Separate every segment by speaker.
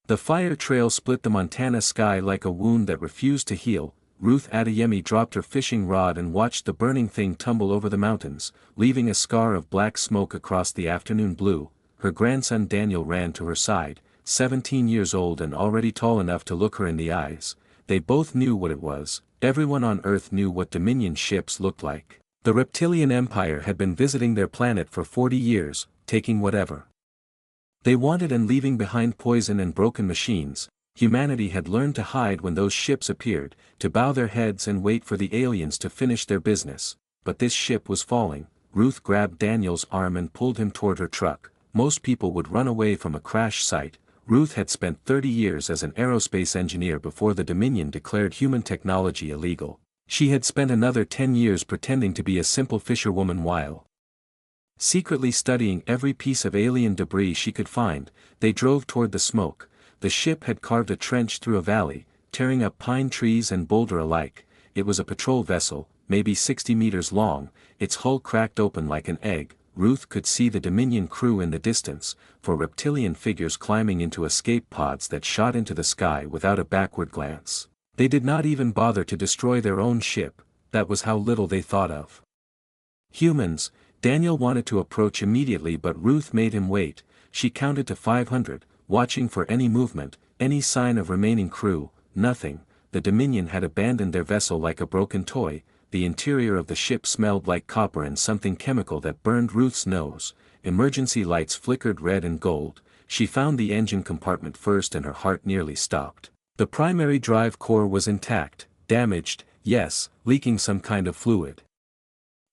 Speaker 1: The fire trail split the Montana sky like a wound that refused to heal. Ruth Adeyemi dropped her fishing rod and watched the burning thing tumble over the mountains, leaving a scar of black smoke across the afternoon blue. Her grandson Daniel ran to her side, 17 years old and already tall enough to look her in the eyes. They both knew what it was. Everyone on Earth knew what Dominion ships looked like. The Reptilian Empire had been visiting their planet for 40 years, taking whatever they wanted and leaving behind poison and broken machines. Humanity had learned to hide when those ships appeared, to bow their heads and wait for the aliens to finish their business. But this ship was falling. Ruth grabbed Daniel's arm and pulled him toward her truck. Most people would run away from a crash site. Ruth had spent 30 years as an aerospace engineer before the Dominion declared human technology illegal. She had spent another 10 years pretending to be a simple fisherwoman while secretly studying every piece of alien debris she could find. They drove toward the smoke. The ship had carved a trench through a valley, tearing up pine trees and boulder alike. It was a patrol vessel, maybe 60 meters long, its hull cracked open like an egg. Ruth could see the Dominion crew in the distance, for reptilian figures climbing into escape pods that shot into the sky without a backward glance. They did not even bother to destroy their own ship. That was how little they thought of humans. Daniel wanted to approach immediately, but Ruth made him wait. She counted to 500, watching for any movement, any sign of remaining crew. Nothing. The Dominion had abandoned their vessel like a broken toy. The interior of the ship smelled like copper and something chemical that burned Ruth's nose. Emergency lights flickered red and gold. She found the engine compartment first and her heart nearly stopped. The primary drive core was intact, damaged, yes, leaking some kind of fluid,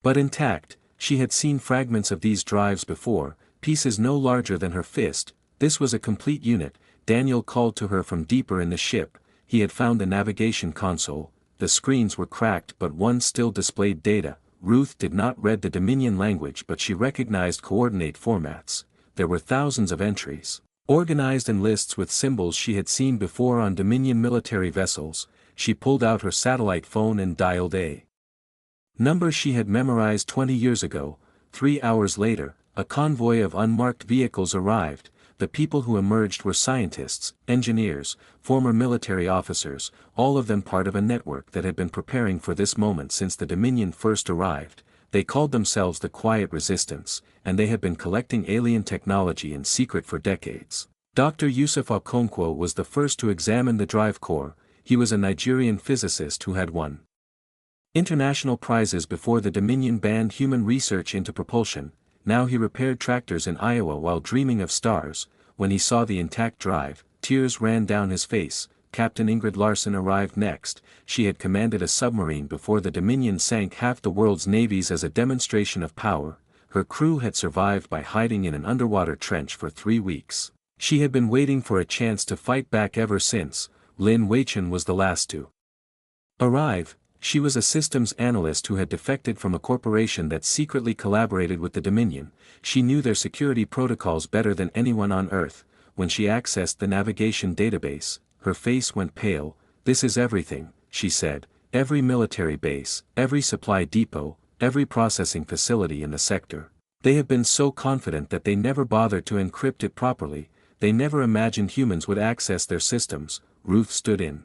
Speaker 1: but intact. She had seen fragments of these drives before, pieces no larger than her fist. This was a complete unit. Daniel called to her from deeper in the ship. He had found the navigation console. The screens were cracked but one still displayed data. Ruth did not read the Dominion language, but she recognized coordinate formats. There were thousands of entries, organized in lists with symbols she had seen before on Dominion military vessels. She pulled out her satellite phone and dialed a number she had memorized 20 years ago. 3 hours later, a convoy of unmarked vehicles arrived. The people who emerged were scientists, engineers, former military officers, all of them part of a network that had been preparing for this moment since the Dominion first arrived. They called themselves the Quiet Resistance, and they had been collecting alien technology in secret for decades. Dr. Yusuf Okonkwo was the first to examine the drive core. He was a Nigerian physicist who had won international prizes before the Dominion banned human research into propulsion. Now he repaired tractors in Iowa while dreaming of stars. When he saw the intact drive, tears ran down his face. Captain Ingrid Larson arrived next. She had commanded a submarine before the Dominion sank half the world's navies as a demonstration of power. Her crew had survived by hiding in an underwater trench for 3 weeks. She had been waiting for a chance to fight back ever since. Lin Weichen was the last to arrive. She was a systems analyst who had defected from a corporation that secretly collaborated with the Dominion. She knew their security protocols better than anyone on Earth. When she accessed the navigation database, her face went pale. "This is everything," she said. "Every military base, every supply depot, every processing facility in the sector." They had been so confident that they never bothered to encrypt it properly. They never imagined humans would access their systems. Ruth stood in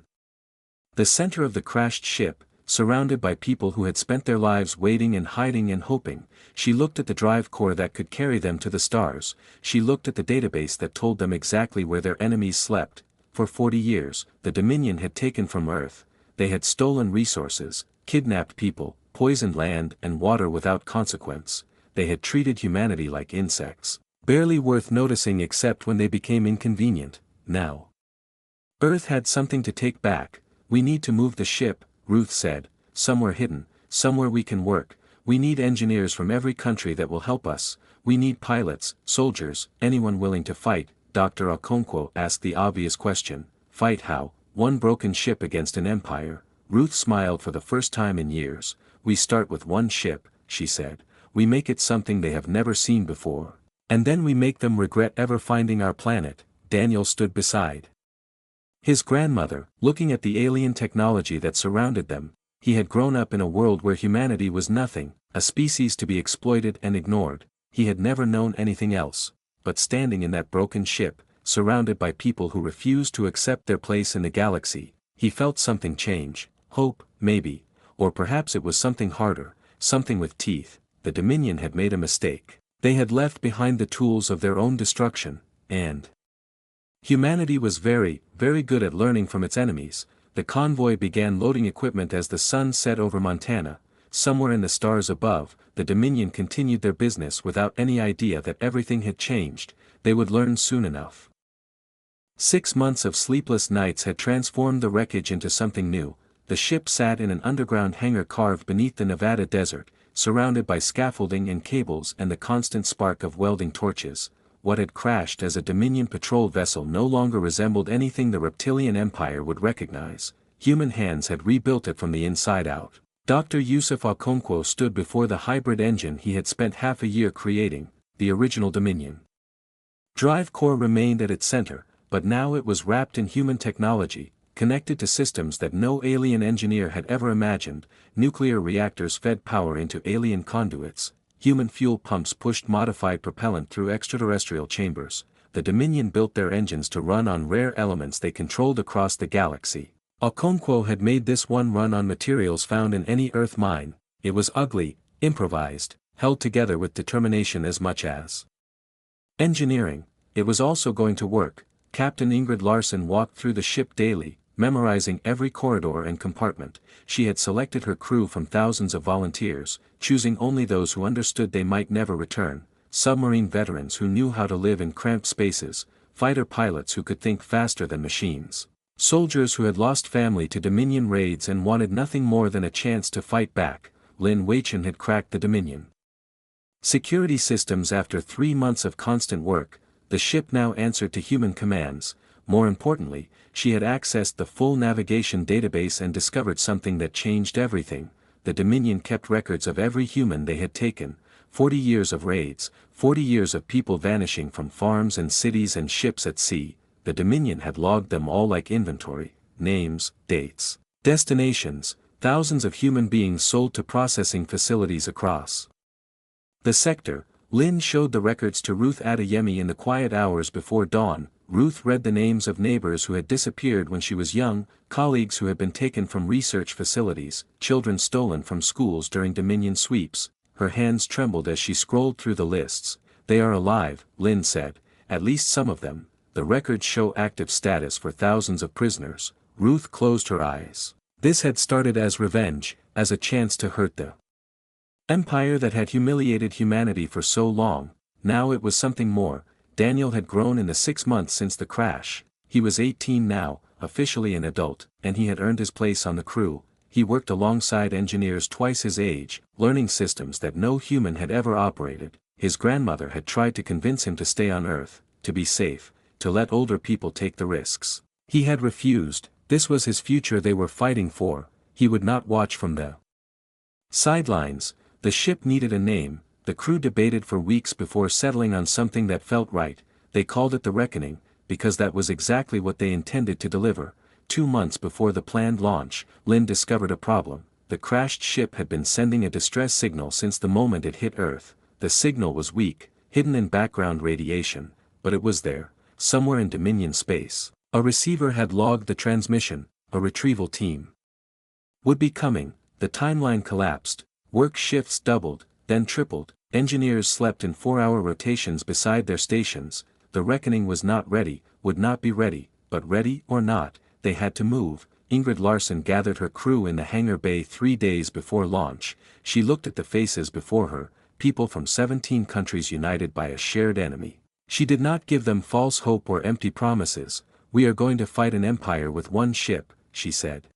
Speaker 1: the center of the crashed ship, surrounded by people who had spent their lives waiting and hiding and hoping. She looked at the drive core that could carry them to the stars. She looked at the database that told them exactly where their enemies slept. For 40 years, the Dominion had taken from Earth. They had stolen resources, kidnapped people, poisoned land and water without consequence. They had treated humanity like insects, barely worth noticing except when they became inconvenient. Now Earth had something to take back. "We need to move the ship," Ruth said, "somewhere hidden, somewhere we can work. We need engineers from every country that will help us. We need pilots, soldiers, anyone willing to fight." Dr. Okonkwo asked the obvious question. "Fight how? One broken ship against an empire?" Ruth smiled for the first time in years. "We start with one ship," she said. "We make it something they have never seen before. And then we make them regret ever finding our planet." Daniel stood beside his grandmother, looking at the alien technology that surrounded them. He had grown up in a world where humanity was nothing, a species to be exploited and ignored. He had never known anything else. But standing in that broken ship, surrounded by people who refused to accept their place in the galaxy. He felt something change, hope, maybe, or perhaps it was something harder, something with teeth. The Dominion had made a mistake. They had left behind the tools of their own destruction, and humanity was very, very good at learning from its enemies. The convoy began loading equipment as the sun set over Montana. Somewhere in the stars above, the Dominion continued their business without any idea that everything had changed. They would learn soon enough. 6 months of sleepless nights had transformed the wreckage into something new. The ship sat in an underground hangar carved beneath the Nevada desert, surrounded by scaffolding and cables and the constant spark of welding torches. What had crashed as a Dominion patrol vessel no longer resembled anything the reptilian empire would recognize. Human hands had rebuilt it from the inside out. Dr. Yusuf Okonkwo stood before the hybrid engine he had spent half a year creating, the original Dominion. Drive core remained at its center, but now it was wrapped in human technology, connected to systems that no alien engineer had ever imagined. Nuclear reactors fed power into alien conduits. Human fuel pumps pushed modified propellant through extraterrestrial chambers. The Dominion built their engines to run on rare elements they controlled across the galaxy. Okonkwo had made this one run on materials found in any Earth mine. It was ugly, improvised, held together with determination as much as engineering. It was also going to work. Captain Ingrid Larson walked through the ship daily, memorizing every corridor and compartment. She had selected her crew from thousands of volunteers, choosing only those who understood they might never return. Submarine veterans who knew how to live in cramped spaces, fighter pilots who could think faster than machines. Soldiers who had lost family to Dominion raids and wanted nothing more than a chance to fight back. Lynn Wachin had cracked the Dominion security systems after 3 months of constant work. The ship now answered to human commands. More importantly, she had accessed the full navigation database and discovered something that changed everything. The Dominion kept records of every human they had taken. 40 years of raids, 40 years of people vanishing from farms and cities and ships at sea. The Dominion had logged them all like inventory: names, dates, destinations, thousands of human beings sold to processing facilities across the sector. Lynn showed the records to Ruth Adeyemi in the quiet hours before dawn. Ruth read the names of neighbors who had disappeared when she was young, colleagues who had been taken from research facilities, children stolen from schools during Dominion sweeps. Her hands trembled as she scrolled through the lists. "They are alive," Lynn said, "at least some of them. The records show active status for thousands of prisoners." Ruth closed her eyes. This had started as revenge, as a chance to hurt the empire that had humiliated humanity for so long. Now it was something more. Daniel had grown in the 6 months since the crash. He was 18 now, officially an adult, and he had earned his place on the crew. He worked alongside engineers twice his age, learning systems that no human had ever operated. His grandmother had tried to convince him to stay on Earth, to be safe, to let older people take the risks. He had refused. This was his future they were fighting for. He would not watch from the sidelines. The ship needed a name. The crew debated for weeks before settling on something that felt right. They called it the Reckoning, because that was exactly what they intended to deliver. 2 months before the planned launch, Lynn discovered a problem. The crashed ship had been sending a distress signal since the moment it hit Earth. The signal was weak, hidden in background radiation, but it was there, somewhere in Dominion space. A receiver had logged the transmission. A retrieval team would be coming. The timeline collapsed. Work shifts doubled, then tripled. Engineers slept in 4-hour rotations beside their stations. The Reckoning was not ready, would not be ready, but ready or not, they had to move. Ingrid Larson gathered her crew in the hangar bay 3 days before launch. She looked at the faces before her, people from 17 countries united by a shared enemy. She did not give them false hope or empty promises. "We are going to fight an empire with one ship," she said.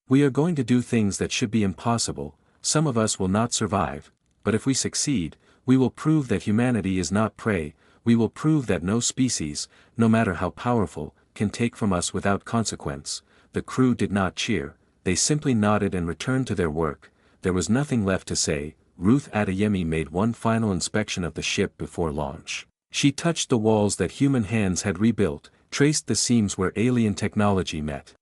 Speaker 1: "We are going to do things that should be impossible. Some of us will not survive, but if we succeed, we will prove that humanity is not prey. We will prove that no species, no matter how powerful, can take from us without consequence." The crew did not cheer. They simply nodded and returned to their work. There was nothing left to say. Ruth Adeyemi made one final inspection of the ship before launch. She touched the walls that human hands had rebuilt, traced the seams where alien technology met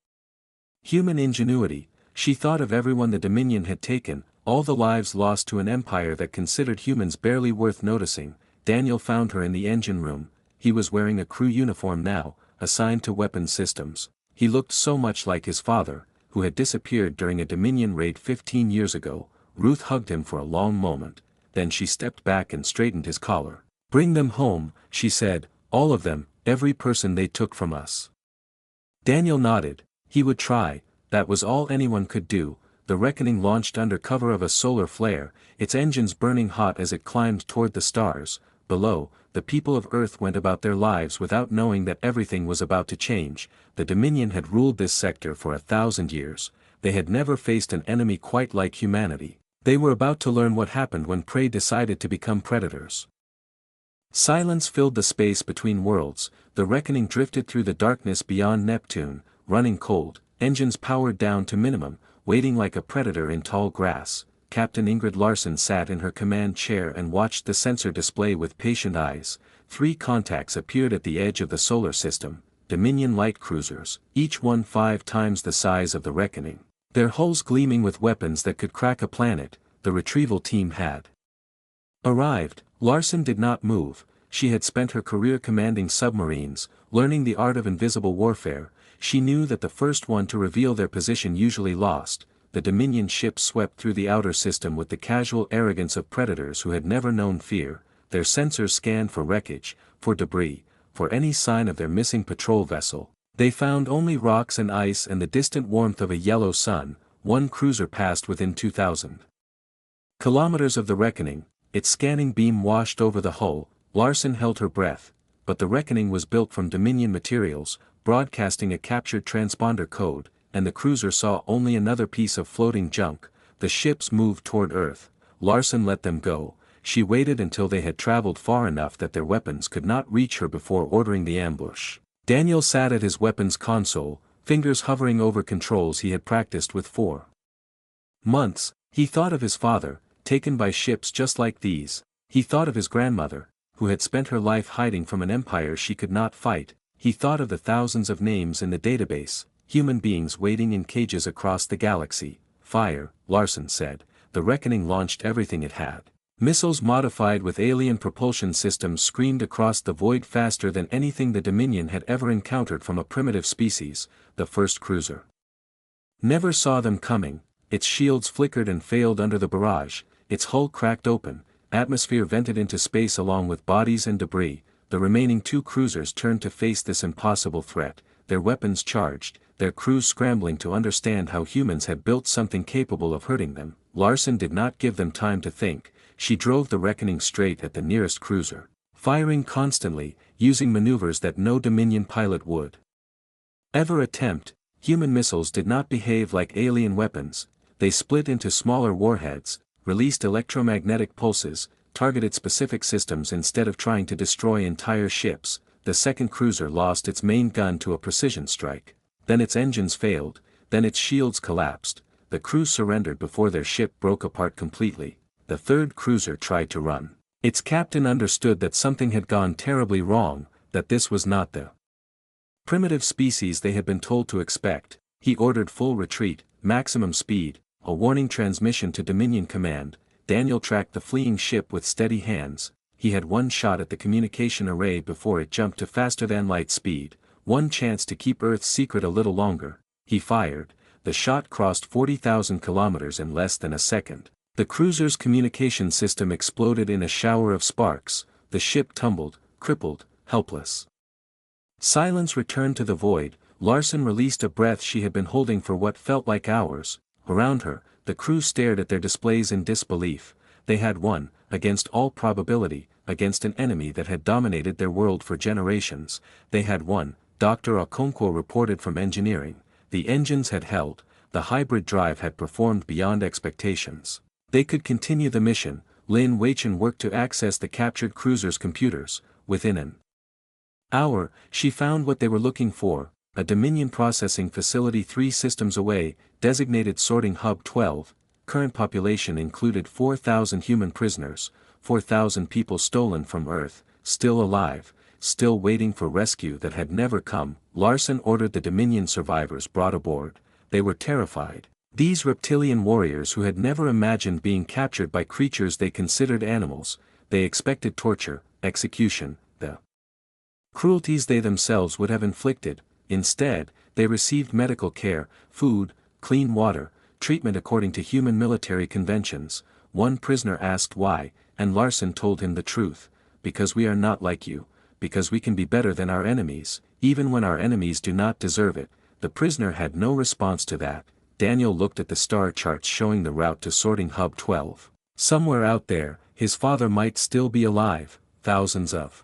Speaker 1: human ingenuity. She thought of everyone the Dominion had taken, all the lives lost to an empire that considered humans barely worth noticing. Daniel found her in the engine room. he was wearing a crew uniform now, assigned to weapons systems. He looked so much like his father, who had disappeared during a Dominion raid 15 years ago. Ruth hugged him for a long moment, then she stepped back and straightened his collar. "Bring them home," she said, "all of them, every person they took from us." Daniel nodded. He would try. That was all anyone could do. The Reckoning launched under cover of a solar flare, its engines burning hot as it climbed toward the stars. Below, the people of Earth went about their lives without knowing that everything was about to change. The Dominion had ruled this sector for 1,000 years. They had never faced an enemy quite like humanity. They were about to learn what happened when prey decided to become predators. Silence filled the space between worlds. The Reckoning drifted through the darkness beyond Neptune, running cold, engines powered down to minimum, waiting like a predator in tall grass. Captain Ingrid Larson sat in her command chair and watched the sensor display with patient eyes. 3 contacts appeared at the edge of the solar system, Dominion light cruisers, each one 5 times the size of the Reckoning. Their hulls gleaming with weapons that could crack a planet. The retrieval team had arrived. Larson did not move. She had spent her career commanding submarines, learning the art of invisible warfare. She knew that the first one to reveal their position usually lost. The Dominion ship swept through the outer system with the casual arrogance of predators who had never known fear. Their sensors scanned for wreckage, for debris, for any sign of their missing patrol vessel. They found only rocks and ice and the distant warmth of a yellow sun. One cruiser passed within 2,000 kilometers of the Reckoning, its scanning beam washed over the hull. Larson held her breath, but the Reckoning was built from Dominion materials, broadcasting a captured transponder code, and the cruiser saw only another piece of floating junk. The ships moved toward Earth. Larson let them go. She waited until they had traveled far enough that their weapons could not reach her before ordering the ambush. Daniel sat at his weapons console, fingers hovering over controls he had practiced with for months. He thought of his father, taken by ships just like these. He thought of his grandmother, who had spent her life hiding from an empire she could not fight. He thought of the thousands of names in the database, human beings waiting in cages across the galaxy. Fire, Larson said. The Reckoning launched everything it had. Missiles modified with alien propulsion systems screamed across the void faster than anything the Dominion had ever encountered from a primitive species. The first cruiser never saw them coming. Its shields flickered and failed under the barrage. Its hull cracked open, atmosphere vented into space along with bodies and debris. The remaining 2 cruisers turned to face this impossible threat, their weapons charged, their crews scrambling to understand how humans had built something capable of hurting them. Larson did not give them time to think. She drove the Reckoning straight at the nearest cruiser, firing constantly, using maneuvers that no Dominion pilot would ever attempt. Human missiles did not behave like alien weapons. They split into smaller warheads, released electromagnetic pulses, targeted specific systems instead of trying to destroy entire ships. The second cruiser lost its main gun to a precision strike. Then its engines failed, then its shields collapsed. The crew surrendered before their ship broke apart completely. The third cruiser tried to run. Its captain understood that something had gone terribly wrong, that this was not the primitive species they had been told to expect. He ordered full retreat, maximum speed, a warning transmission to Dominion Command. Daniel tracked the fleeing ship with steady hands. He had one shot at the communication array before it jumped to faster-than-light speed, one chance to keep Earth's secret a little longer. He fired. The shot crossed 40,000 kilometers in less than a second. The cruiser's communication system exploded in a shower of sparks. The ship tumbled, crippled, helpless. Silence returned to the void. Larson released a breath she had been holding for what felt like hours. Around her, the crew stared at their displays in disbelief. They had won, against all probability, against an enemy that had dominated their world for generations. They had won, Dr. Okonkwo reported from engineering. The engines had held, the hybrid drive had performed beyond expectations. They could continue the mission. Lin Weichen worked to access the captured cruiser's computers. Within an hour, she found what they were looking for, a Dominion processing facility 3 systems away, designated Sorting Hub 12. Current population included 4,000 human prisoners, 4,000 people stolen from Earth, still alive, still waiting for rescue that had never come. Larson ordered the Dominion survivors brought aboard. They were terrified. These reptilian warriors who had never imagined being captured by creatures they considered animals. They expected torture, execution, the Cruelties they themselves would have inflicted. Instead, they received medical care, food, clean water, treatment according to human military conventions. One prisoner asked why, and Larson told him the truth: because we are not like you, because we can be better than our enemies, even when our enemies do not deserve it. The prisoner had no response to that. Daniel looked at the star charts showing the route to sorting Hub 12. Somewhere out there, his father might still be alive, thousands of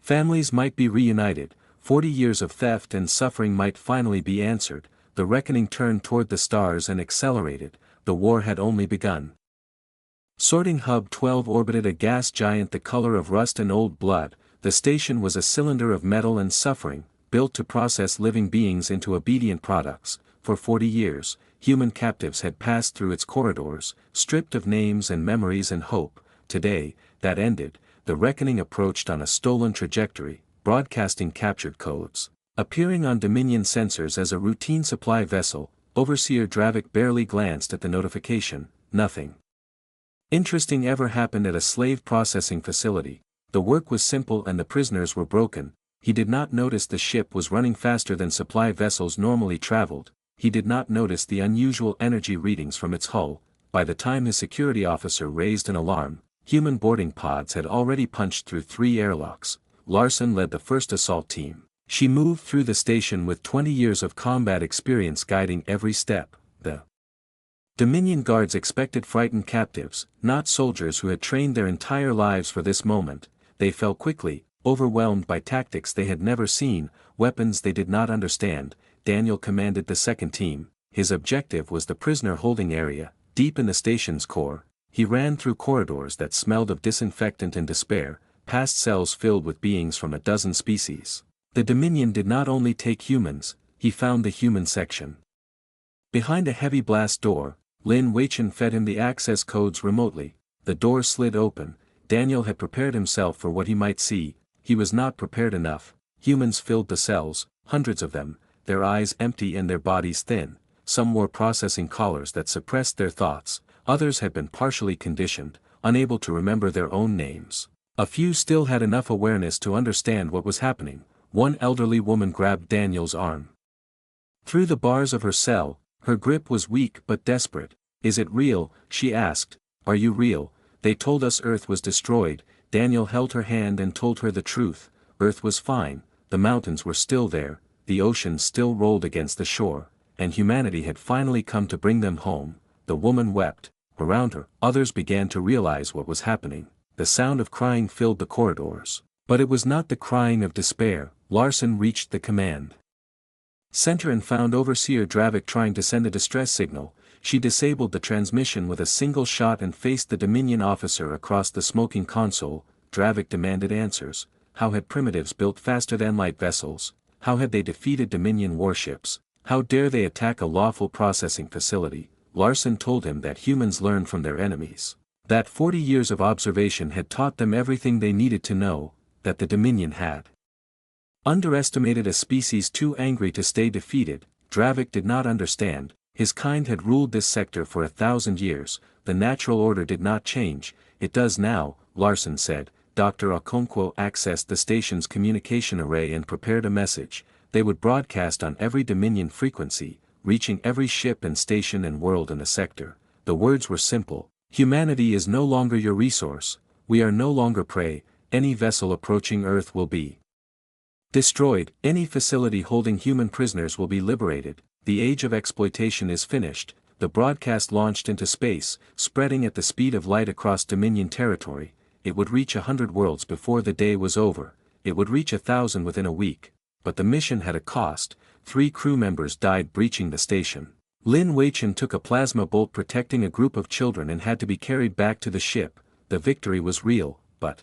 Speaker 1: families might be reunited, 40 years of theft and suffering might finally be answered. The reckoning turned toward the stars and accelerated. The war had only begun. Sorting Hub 12 orbited a gas giant the color of rust and old blood. The station was a cylinder of metal and suffering, built to process living beings into obedient products. For 40 years, human captives had passed through its corridors, stripped of names and memories and hope. Today, that ended. The reckoning approached on a stolen trajectory, broadcasting captured codes. Appearing on Dominion sensors as a routine supply vessel, Overseer Dravik barely glanced at the notification. Nothing interesting ever happened at a slave processing facility. The work was simple and the prisoners were broken. He did not notice the ship was running faster than supply vessels normally traveled. He did not notice the unusual energy readings from its hull. By the time his security officer raised an alarm, human boarding pods had already punched through 3 airlocks. Larson led the first assault team. She moved through the station with 20 years of combat experience guiding every step. The Dominion guards expected frightened captives, not soldiers who had trained their entire lives for this moment. They fell quickly, overwhelmed by tactics they had never seen, weapons they did not understand. Daniel commanded the second team. His objective was the prisoner holding area, deep in the station's core. He ran through corridors that smelled of disinfectant and despair, past cells filled with beings from a dozen species. The Dominion did not only take humans, he found the human section. Behind a heavy blast door, Lin Weichen fed him the access codes remotely. The door slid open. Daniel had prepared himself for what he might see. He was not prepared enough. Humans filled the cells, hundreds of them, their eyes empty and their bodies thin. Some wore processing collars that suppressed their thoughts. Others had been partially conditioned, unable to remember their own names. A few still had enough awareness to understand what was happening. One elderly woman grabbed Daniel's arm. Through the bars of her cell, her grip was weak but desperate. "Is it real?" she asked. "Are you real? They told us Earth was destroyed." Daniel held her hand and told her the truth. Earth was fine, the mountains were still there, the ocean still rolled against the shore, and humanity had finally come to bring them home. The woman wept. Around her, others began to realize what was happening. The sound of crying filled the corridors. But it was not the crying of despair. Larson reached the command center and found Overseer Dravik trying to send a distress signal. She disabled the transmission with a single shot and faced the Dominion officer across the smoking console. Dravik demanded answers. How had primitives built faster-than-light vessels? How had they defeated Dominion warships? How dare they attack a lawful processing facility? Larson told him that humans learn from their enemies. That 40 years of observation had taught them everything they needed to know, that the Dominion had underestimated a species too angry to stay defeated. Dravik did not understand. His kind had ruled this sector for 1,000 years. The natural order did not change. "It does now," Larson said. Dr. Okonkwo accessed the station's communication array and prepared a message. They would broadcast on every Dominion frequency, reaching every ship and station and world in the sector. The words were simple. "Humanity is no longer your resource. We are no longer prey. Any vessel approaching Earth will be destroyed. Any facility holding human prisoners will be liberated. The age of exploitation is finished." The broadcast launched into space, spreading at the speed of light across Dominion territory. It would reach 100 worlds before the day was over. It would reach 1,000 within a week. But the mission had a cost. 3 crew members died breaching the station. Lin Weichen took a plasma bolt protecting a group of children and had to be carried back to the ship. The victory was real, but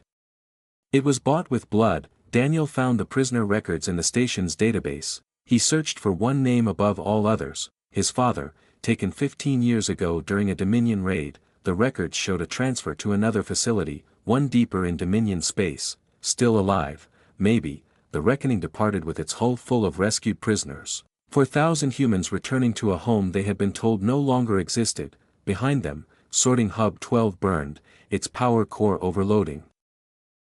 Speaker 1: it was bought with blood. Daniel found the prisoner records in the station's database. He searched for one name above all others: his father, taken 15 years ago during a Dominion raid. The records showed a transfer to another facility, one deeper in Dominion space. Still alive, maybe. The reckoning departed with its hull full of rescued prisoners. 4,000 humans returning to a home they had been told no longer existed. Behind them, sorting Hub 12 burned, its power core overloading.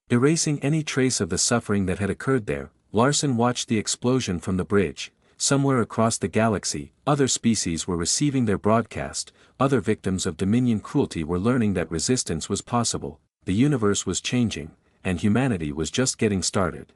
Speaker 1: Erasing any trace of the suffering that had occurred there, Larson watched the explosion from the bridge. Somewhere across the galaxy, other species were receiving their broadcast, other victims of Dominion cruelty were learning that resistance was possible, the universe was changing, and humanity was just getting started.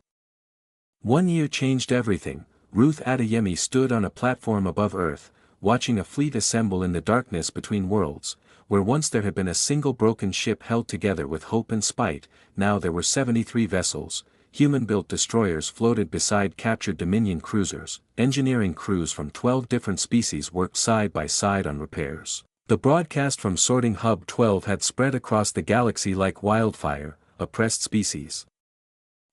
Speaker 1: 1 year changed everything. Ruth Adeyemi stood on a platform above Earth, watching a fleet assemble in the darkness between worlds, where once there had been a single broken ship held together with hope and spite, now there were 73 vessels. Human-built destroyers floated beside captured Dominion cruisers. Engineering crews from 12 different species worked side by side on repairs. The broadcast from Sorting Hub 12 had spread across the galaxy like wildfire. Oppressed species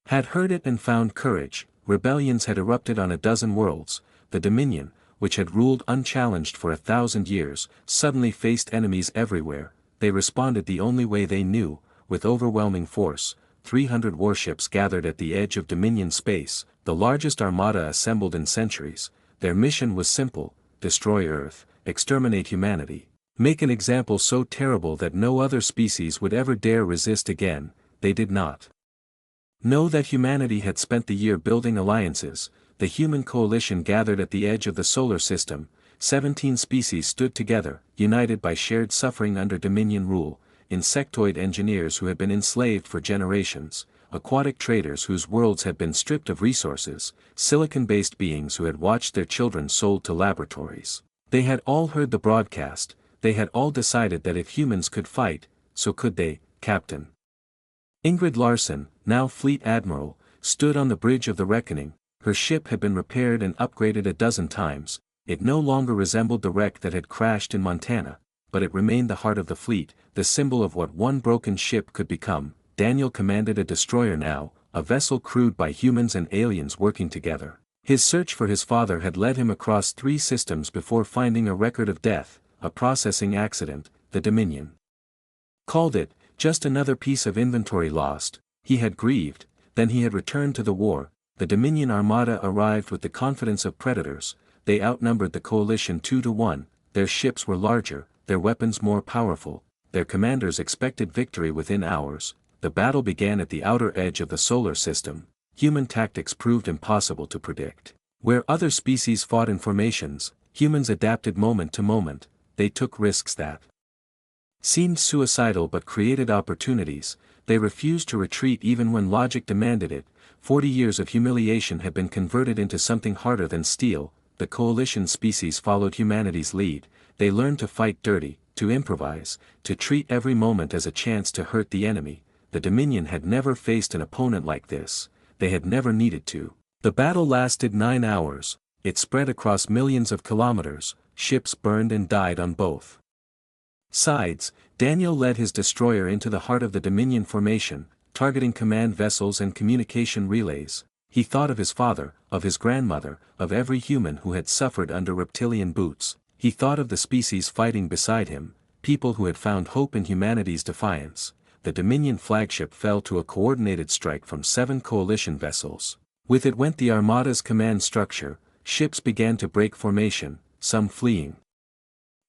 Speaker 1: had heard it and found courage. Rebellions had erupted on a dozen worlds. The Dominion, which had ruled unchallenged for 1,000 years, suddenly faced enemies everywhere. They responded the only way they knew, with overwhelming force. 300 warships gathered at the edge of Dominion space, the largest armada assembled in centuries. Their mission was simple: destroy Earth, exterminate humanity, make an example so terrible that no other species would ever dare resist again. They did not know that humanity had spent the year building alliances. The human coalition gathered at the edge of the solar system. 17 species stood together, united by shared suffering under Dominion rule. Insectoid engineers who had been enslaved for generations, aquatic traders whose worlds had been stripped of resources, silicon-based beings who had watched their children sold to laboratories. They had all heard the broadcast. They had all decided that if humans could fight, so could they. Captain Ingrid Larson, now Fleet Admiral, stood on the bridge of the reckoning. Her ship had been repaired and upgraded a dozen times. It no longer resembled the wreck that had crashed in Montana, but it remained the heart of the fleet, the symbol of what one broken ship could become. Daniel commanded a destroyer now, a vessel crewed by humans and aliens working together. His search for his father had led him across 3 systems before finding a record of death, a processing accident. The Dominion called it just another piece of inventory lost. He had grieved, then he had returned to the war. The Dominion armada arrived with the confidence of predators. They outnumbered the coalition 2 to 1, their ships were larger, their weapons more powerful, their commanders expected victory within hours. The battle began at the outer edge of the solar system. Human tactics proved impossible to predict. Where other species fought in formations, humans adapted moment to moment. They took risks that seemed suicidal but created opportunities. They refused to retreat even when logic demanded it. 40 years of humiliation had been converted into something harder than steel. The coalition species followed humanity's lead. They learned to fight dirty, to improvise, to treat every moment as a chance to hurt the enemy. The Dominion had never faced an opponent like this. They had never needed to. The battle lasted 9 hours. It spread across millions of kilometers. Ships burned and died on both sides. Daniel led his destroyer into the heart of the Dominion formation, targeting command vessels and communication relays. He thought of his father, of his grandmother, of every human who had suffered under reptilian boots. He thought of the species fighting beside him, people who had found hope in humanity's defiance. The Dominion flagship fell to a coordinated strike from 7 coalition vessels. With it went the Armada's command structure. Ships began to break formation, some fleeing,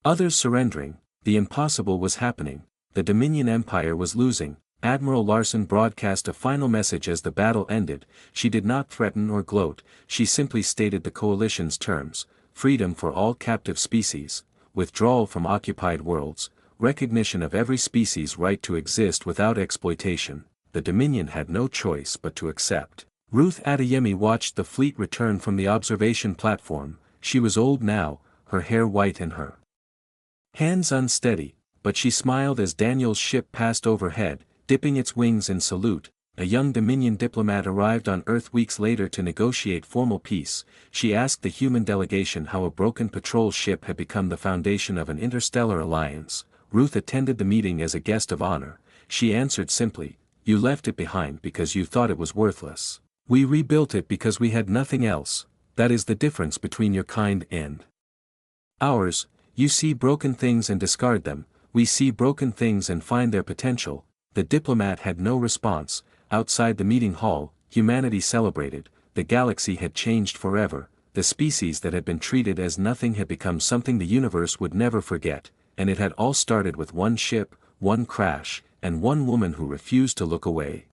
Speaker 1: others surrendering. The impossible was happening. The Dominion Empire was losing. Admiral Larson broadcast a final message as the battle ended. She did not threaten or gloat, she simply stated the coalition's terms: freedom for all captive species, withdrawal from occupied worlds, recognition of every species' right to exist without exploitation. The Dominion had no choice but to accept. Ruth Adeyemi watched the fleet return from the observation platform. She was old now, her hair white and her hands unsteady, but she smiled as Daniel's ship passed overhead, dipping its wings in salute. A young Dominion diplomat arrived on Earth weeks later to negotiate formal peace. She asked the human delegation how a broken patrol ship had become the foundation of an interstellar alliance. Ruth attended the meeting as a guest of honor. She answered simply, "You left it behind because you thought it was worthless. We rebuilt it because we had nothing else. That is the difference between your kind and ours. You see broken things and discard them. We see broken things and find their potential." The diplomat had no response. Outside the meeting hall, humanity celebrated. The galaxy had changed forever. The species that had been treated as nothing had become something the universe would never forget, and it had all started with one ship, one crash, and one woman who refused to look away.